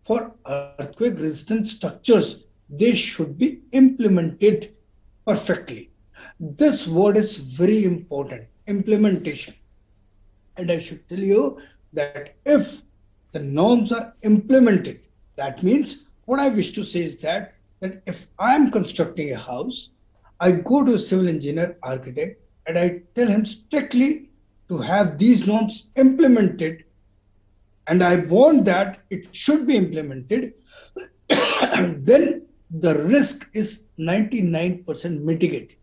for earthquake resistant structures, they should be implemented perfectly. This word is very important, implementation. And I should tell you that if the norms are implemented, that means what I wish to say is that if I am constructing a house, I go to a civil engineer, architect, and I tell him strictly to have these norms implemented, and I want that it should be implemented, then the risk is 99% mitigated.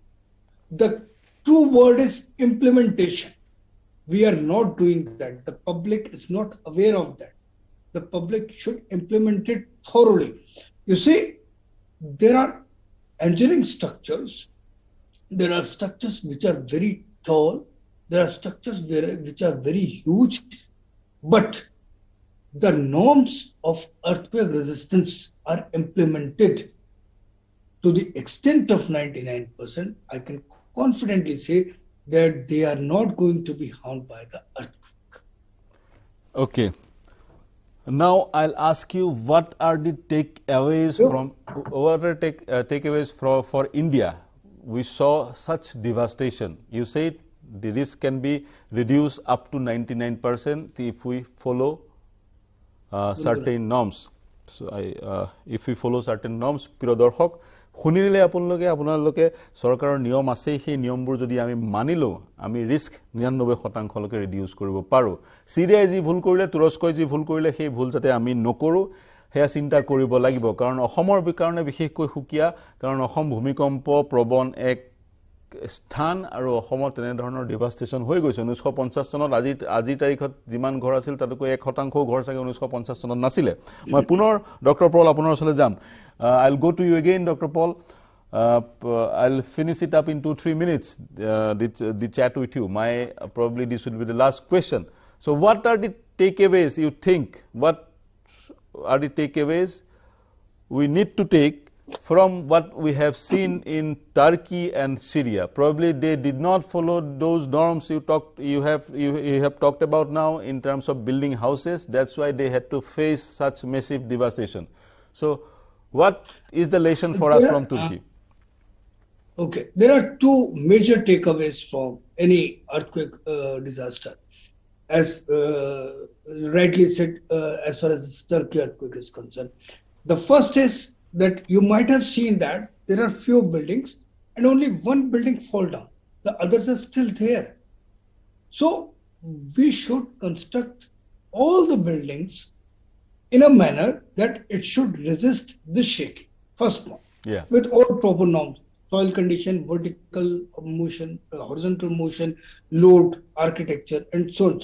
The true word is implementation. We are not doing that. The public is not aware of that. The public should implement it thoroughly. You see, there are engineering structures. There are structures which are very tall. There are structures which are very huge. But the norms of earthquake resistance are implemented to the extent of 99%. I can confidently say that they are not going to be harmed by the earthquake. Okay. Now I'll ask you, what are the takeaways for India? We saw such devastation. You said the risk can be reduced up to 99% if we follow certain norms. So if we follow certain norms, প্ৰিয় দৰ্শক শুনিলে আপোনালোকে চৰকাৰৰ নিয়ম আছে, সেই নিয়মবোৰ যদি আমি মানিলো আমি ৰিস্ক 99% লৈকে ৰিডিউস কৰিব পাৰো। সিৰিয়াই যি ভুল কৰিলে, তুৰস্কই যি ভুল কৰিলে, সেই ভুল যাতে আমি নকৰো হেয়া চিন্তা কৰিব লাগিব, কাৰণ অসমৰ কাৰণে বিশেষকৈ হুকিয়া, কাৰণ অসম ভূমিকম্প প্ৰবণ এক স্থান আৰু অসমত তেনে ধৰণৰ ডিভাস্টেশন হৈ গৈছে। 1950 চনত আজি তাৰিখত যিমান ঘৰ আছিল তাতকৈ 1% ঘৰ চাগে 1950 চনত নাছিলে। মই পুনৰ ডক্টৰ পল আপোনাৰ ওচৰলৈ যাম। I'll go to you again, Dr. Paul. I'll finish it up in 2-3 minutes, the chat with you. Probably this will be the last question. So what are the takeaways you think? What are the takeaways we need to take from what we have seen in Turkey and Syria? Probably they did not follow those norms you have talked about now in terms of building houses. That's why they had to face such massive devastation. So what is the lesson for us from Turkey? Okay, there are two major takeaways from any earthquake disaster. As rightly said, as far as the Turkey earthquake is concerned, the first is that you might have seen that there are few buildings and only one building fall down. The others are still there. So we should construct all the buildings in a manner that it should resist the shaking. First one, with all proper norms, soil condition, vertical motion, horizontal motion, load, architecture, and so on.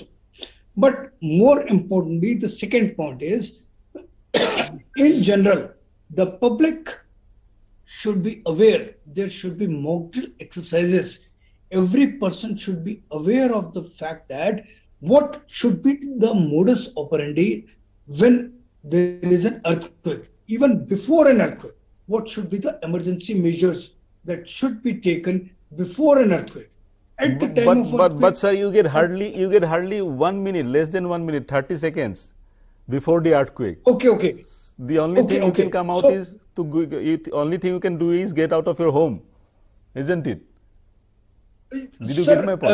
But more importantly, the second point is, in general, the public should be aware. There should be mock drill exercises. Every person should be aware of the fact that what should be the modus operandi when there is an earthquake. Even before an earthquake, what should be the emergency measures that should be taken before an earthquake? At the time of earthquake, but sir, you get hardly 1 minute, less than 1 minute, 30 seconds before the earthquake. Okay. The only thing you can come out is only thing you can do is get out of your home, isn't it? Did you get my point?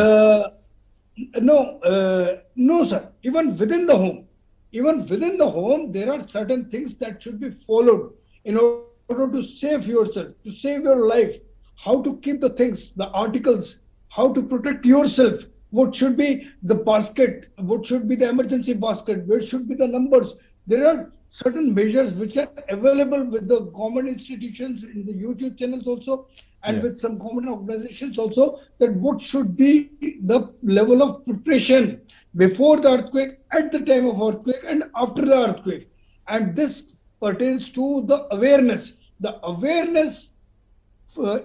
No, sir. Even within the home, there are certain things that should be followed in order to save yourself, to save your life. How to keep the things, the articles, how to protect yourself. What should be the basket? What should be the emergency basket? Where should be the numbers? There are certain measures which are available with the government institutions, in the YouTube channels also, and with some government organizations also, that what should be the level of preparation before the earthquake, at the time of earthquake, and after the earthquake. And this pertains to the awareness. The awareness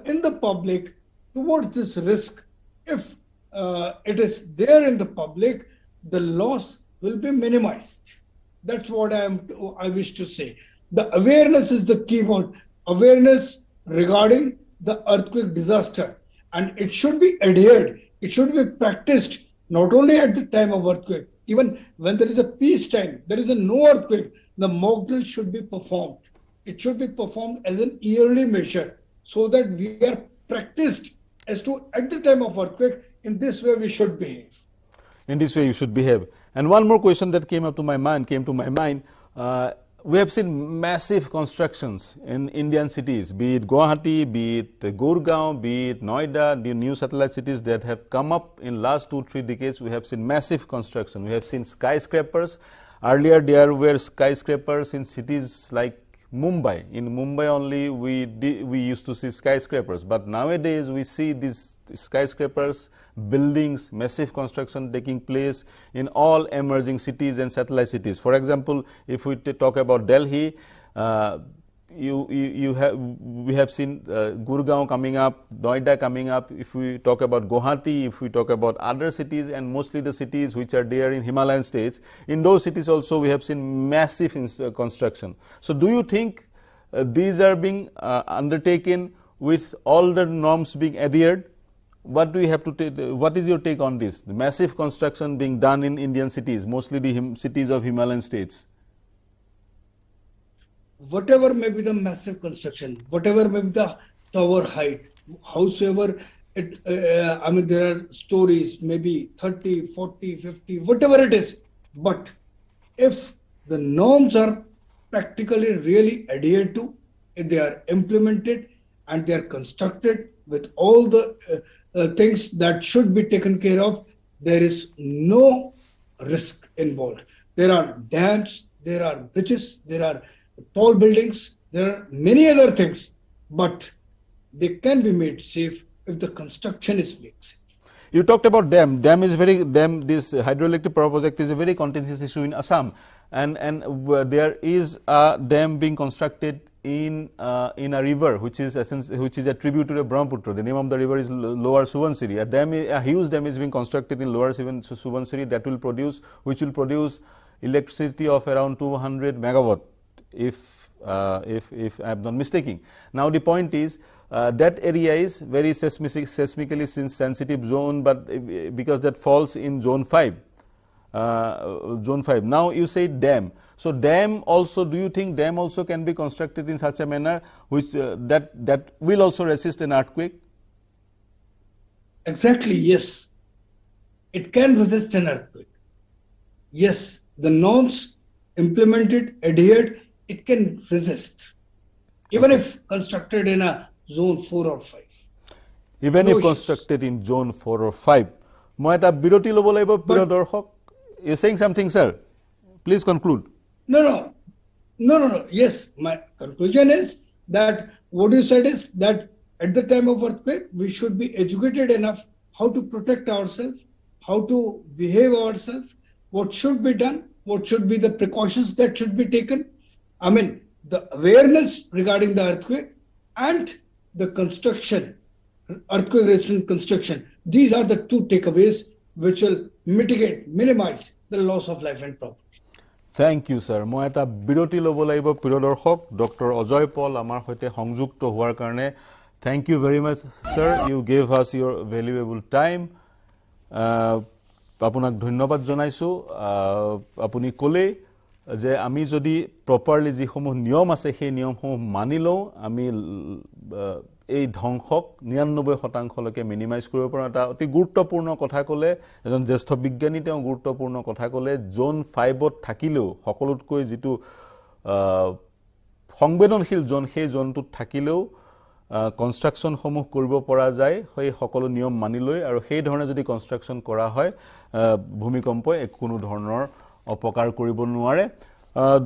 in the public towards this risk. If it is there in the public, the loss will be minimized. That's what I wish to say. The awareness is the key word. Awareness regarding the earthquake disaster. And it should be adhered. It should be practiced not only at the time of earthquake. Even when there is a peace time, there is a no earthquake, the mock drill should be performed. It should be performed as an yearly measure so that we are practiced as to at the time of earthquake, in this way we should behave. In this way you should behave. And one more question that came to my mind. We have seen massive constructions in Indian cities, be it Guwahati, be it Gurgaon, be it Noida, the new satellite cities that have come up in last 2-3 decades. We have seen massive construction. We have seen skyscrapers. Earlier there were skyscrapers in cities like Mumbai. In Mumbai only we used to see skyscrapers, but nowadays we see these skyscrapers, buildings, massive construction taking place in all emerging cities and satellite cities. For example, if we talk about Delhi, we have seen Gurgaon coming up, Noida coming up. If we talk about Guwahati, if we talk about other cities, and mostly the cities which are there in Himalayan states, in those cities also we have seen massive construction. So do you think these are being undertaken with all the norms being adhered? what do you have to what is your take on this? The massive construction being done in Indian cities, mostly the cities of Himalayan states. Whatever may be the massive construction, whatever may be the tower height, howsoever it, there are stories, maybe 30, 40, 50, whatever it is. But if the norms are practically really adhered to, if they are implemented and they are constructed with all the things that should be taken care of, there is no risk involved. There are dams, there are bridges, there are tall buildings, there are many other things, but they can be made safe if the construction is made safe. You talked about dam. This hydroelectric power project is a very contentious issue in Assam, and there is a dam being constructed in a river which is a tributary of Brahmaputra. The name of the river is Lower Subansiri. A huge dam is being constructed in Lower Subansiri which will produce electricity of around 200 megawatt, if I'm not mistaken. Now the point is that area is very seismically sensitive zone, but because that falls in zone 5. Now you say dam. So dam also, do you think dam also can be constructed in such a manner which that will also resist an earthquake? Exactly, yes. It can resist an earthquake. Yes, the norms implemented, adhered, it can resist. Even if constructed in a zone 4 or 5. Even No if issues. constructed in zone 4 or 5. মই এটা বিৰতি ল'ব লাগিব প্ৰিয় দৰ্শক. You're saying something, sir? Please conclude. No. Yes, my conclusion is that what you said is that at the time of earthquake, we should be educated enough how to protect ourselves, how to behave ourselves, what should be done, what should be the precautions that should be taken. I mean, the awareness regarding the earthquake and the construction, earthquake resistant construction. These are the two takeaways which will mitigate, minimize the loss of life and property. Thank you, sir. মই এটা বিৰতি ল'ব লাগিব প্ৰিয় দৰ্শক. Doctor Ajay পল আমাৰ সৈতে সংযুক্ত হোৱাৰ কাৰণে thank you very much, sir. You gave us your valuable time. আপোনাক ধন্যবাদ জনাইছোঁ. আপুনি ক'লে যে আমি যদি প্ৰপাৰলি যিসমূহ নিয়ম আছে সেই নিয়মসমূহ মানি লওঁ, আমি এই ধ্বংসক 99% মিনিমাইজ কৰিব পাৰোঁ. এটা অতি গুৰুত্বপূৰ্ণ কথা ক'লে এজন জ্যেষ্ঠ বিজ্ঞানী, তেওঁ গুৰুত্বপূৰ্ণ কথা ক'লে জোন 5ত থাকিলেও সকলোতকৈ যিটো সংবেদনশীল জোন, সেই জোনটোত থাকিলেও কনষ্ট্ৰাকশ্যনসমূহ কৰিব পৰা যায় সেই সকলো নিয়ম মানি লৈ, আৰু সেই ধৰণে যদি কনষ্ট্ৰাকশ্যন কৰা হয় ভূমিকম্পই কোনো ধৰণৰ অপকাৰ কৰিব নোৱাৰে.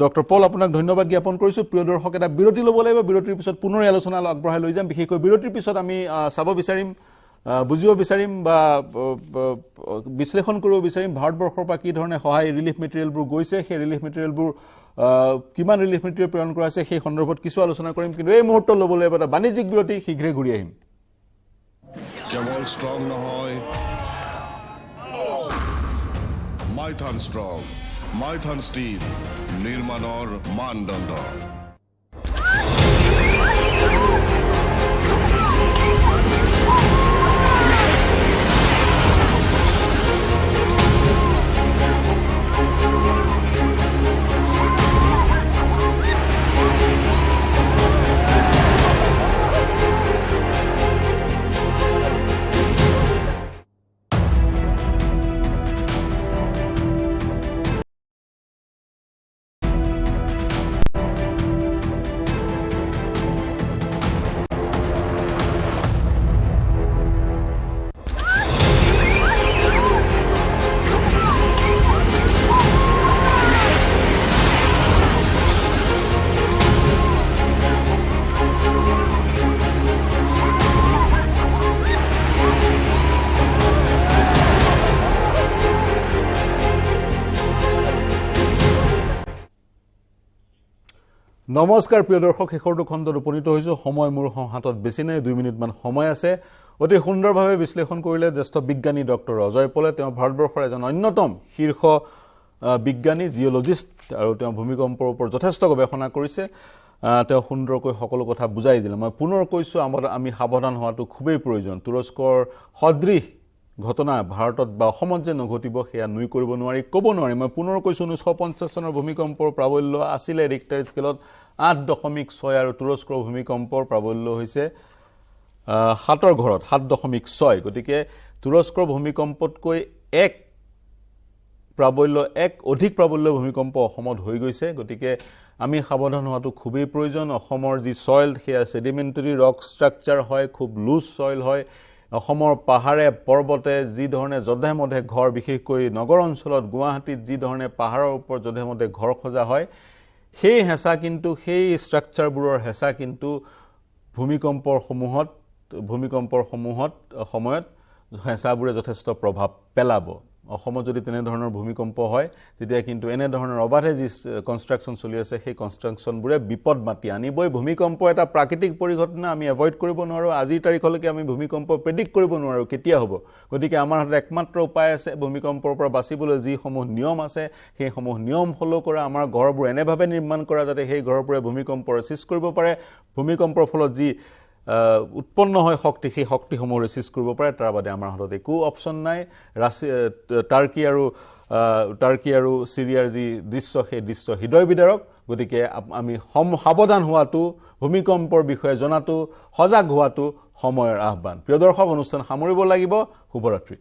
ডক্টৰ পল, আপোনাক ধন্যবাদ জ্ঞাপন কৰিছোঁ. প্ৰিয় দৰ্শক, এটা বিৰতি ল'ব লাগিব. বিৰতিৰ পিছত পুনৰ আলোচনা আগবঢ়াই লৈ যাম. বিশেষকৈ বিৰতিৰ পিছত আমি চাব বিচাৰিম, বুজিব বিচাৰিম বা বিশ্লেষণ কৰিব বিচাৰিম ভাৰতবৰ্ষৰ পৰা কি ধৰণে সহায় ৰিলিফ মেটেৰিয়েলবোৰ গৈছে, সেই ৰিলিফ মেটেৰিয়েলবোৰ কিমান ৰিলিফ মেটেৰিয়েল প্ৰেৰণ কৰা হৈছে সেই সন্দৰ্ভত কিছু আলোচনা কৰিম. কিন্তু এই মুহূৰ্তত ল'ব লাগিব এটা বাণিজ্যিক বিৰতি. শীঘ্ৰে ঘূৰি আহিম. কেৱল ষ্ট্ৰং নহয়, মাইথান ষ্ট্ৰং, মাইথান ষ্টিল, নিৰ্মাণৰ মানদণ্ড. নমস্কাৰ প্ৰিয় দৰ্শক, শেষৰটো খণ্ডত উপনীত হৈছোঁ. সময় মোৰ হাতত বেছি নাই, 2 মিনিটমান সময় আছে. অতি সুন্দৰভাৱে বিশ্লেষণ কৰিলে জ্যেষ্ঠ বিজ্ঞানী ডক্টৰ অজয় পলে. তেওঁ ভাৰতবৰ্ষৰ এজন অন্যতম শীৰ্ষ বিজ্ঞানী, জিঅ'লজিষ্ট, আৰু তেওঁ ভূমিকম্পৰ ওপৰত যথেষ্ট গৱেষণা কৰিছে. তেওঁ সুন্দৰকৈ সকলো কথা বুজাই দিলে মই পুনৰ কৈছো আমি সাৱধান হোৱাটো খুবেই প্ৰয়োজন তুৰস্কৰ সদৃশ ঘটনা ভাৰতত বা অসমত যে নঘটিব সেয়া নুই কৰিব নোৱাৰি ক'ব নোৱাৰি মই পুনৰ কৈছো 1950 চনৰ ভূমিকম্পৰ প্ৰাবল্য আছিল ৰিক্টাৰ স্কেলত 8.6 আৰু তুৰস্কৰ ভূমিকম্পৰ প্ৰাবল্য হৈছে 7ৰ ঘৰত 7.6 গতিকে তুৰস্কৰ ভূমিকম্পতকৈ অধিক প্ৰাবল্য ভূমিকম্প অসমত হৈ গৈছে গতিকে আমি সাৱধান হোৱাটো খুবেই প্ৰয়োজন অসমৰ যি সয়েল সেয়া সেডিমেন্টাৰী ৰক ষ্ট্ৰাকচাৰ হয় খুব লুজ সয়েল হয় অসমৰ পাহাৰে পৰ্বতে যি ধৰণে জধেমধে ঘৰ বিশেষকৈ নগৰ অঞ্চলত গুৱাহাটীত যি ধৰণে পাহাৰৰ ওপৰত জধেমধে ঘৰ খজা হয় সেই হেঁচা কিন্তু সেই ষ্ট্ৰাকচাৰবোৰৰ হেঁচা কিন্তু ভূমিকম্পৰ সময়ত হেঁচাবোৰে যথেষ্ট প্ৰভাৱ পেলাব অসমত যদি তেনে ধৰণৰ ভূমিকম্প হয় তেতিয়া কিন্তু এনে ধৰণৰ অবাধে যি কনষ্ট্ৰাকচন চলি আছে সেই কনষ্ট্ৰাকচনবোৰে বিপদ মাতি আনিবই ভূমিকম্প এটা প্ৰাকৃতিক পৰিঘটনা আমি এভয়েড কৰিব নোৱাৰো আজিৰ তাৰিখলৈকে আমি ভূমিকম্প প্ৰেডিক্ট কৰিব নোৱাৰো কেতিয়া হ'ব গতিকে আমাৰ হাতত একমাত্ৰ উপায় আছে ভূমিকম্পৰ পৰা বাচিবলৈ যি সমূহ নিয়ম আছে সেই সমূহ নিয়ম ফলো কৰা আমাৰ ঘৰবোৰ এনেভাৱে নিৰ্মাণ কৰা যাতে সেই ঘৰবোৰে ভূমিকম্প ৰেচিষ্ট কৰিব পাৰে ভূমিকম্পৰ ফলত যি উৎপন্ন হয় শক্তি সেই শক্তিসমূহ ৰেচিষ্ট কৰিব পাৰে তাৰ বাদে আমাৰ হাতত একো অপচন নাই টাৰ্কি আৰু সিৰিয়াৰ যি দৃশ্য সেই দৃশ্য হৃদয় বিদাৰক গতিকে আমি সাৱধান হোৱাটো ভূমিকম্পৰ বিষয়ে জনাটো সজাগ হোৱাটো সময়ৰ আহ্বান প্ৰিয় দৰ্শক অনুষ্ঠান সামৰিব লাগিব শুভৰাত্ৰি